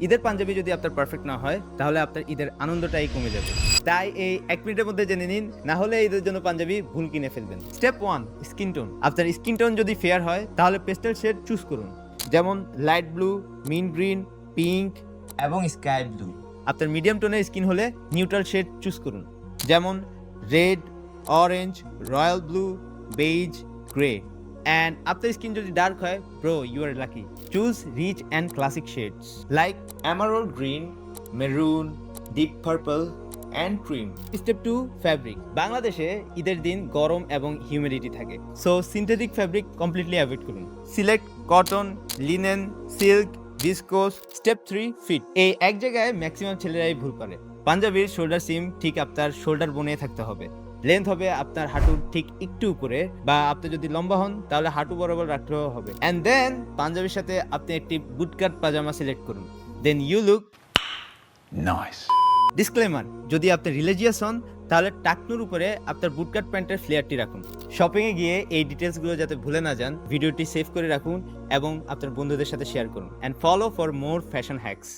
ঈদের পাঞ্জাবি যদি আপনার পারফেক্ট না হয় তাহলে আপনার ঈদের আনন্দটাই কমে যাবে। তাই এই 1 মিনিটের মধ্যে জেনে নিন, না হলে ঈদের জন্য পাঞ্জাবি ভুল কিনে ফেলবেন। Step 1, skin tone. আপনার স্কিন টোন যদি ফেয়ার হয় তাহলে পেস্টেল শেড চুজ করুন, যেমন light blue, mint green, pink এবং স্কাই ব্লু। আপনার মিডিয়াম টোনের স্কিন হলে নিউট্রাল শেড চুজ করুন, যেমন red, orange, royal blue, beige, grey. And আপনার স্কিন যদি ডার্ক হয়, bro you are lucky. Choose rich and classic shades like emerald green, maroon, deep purple and cream. Step 2, fabric. বাংলাদেশে ঈদের দিন গরম এবং হিউমিডিটি থাকে, so synthetic fabric completely avoid করুন। Select cotton, linen, silk, viscose. Step 3, fit. এই এক জায়গায় ম্যাক্সিমাম ছেলেরাই ভুল করে। পাঞ্জাবির শোল্ডার সিম ঠিক আপনার শোল্ডার বোনে থাকতে হবে। লেন্থ হবে আপনার হাঁটুর ঠিক একটু উপরে, বা আপনি যদি লম্বা হন তাহলে হাঁটু বরাবর রাখলেও হবে। অ্যান্ড দেন পাঞ্জাবির সাথে আপনি একটি বুটকাট পাজামা সিলেক্ট করুন, then you look nice. Disclaimer, যদি আপনি রিলিজিয়াস হন তাহলে টাকনুর উপরে আপনার বুটকাট প্যান্টের ফ্লেয়ারটি রাখুন। শপিংয়ে গিয়ে এই ডিটেলসগুলো যাতে ভুলে না যান, ভিডিওটি সেভ করে রাখুন এবং আপনার বন্ধুদের সাথে শেয়ার করুন। And follow for more fashion hacks.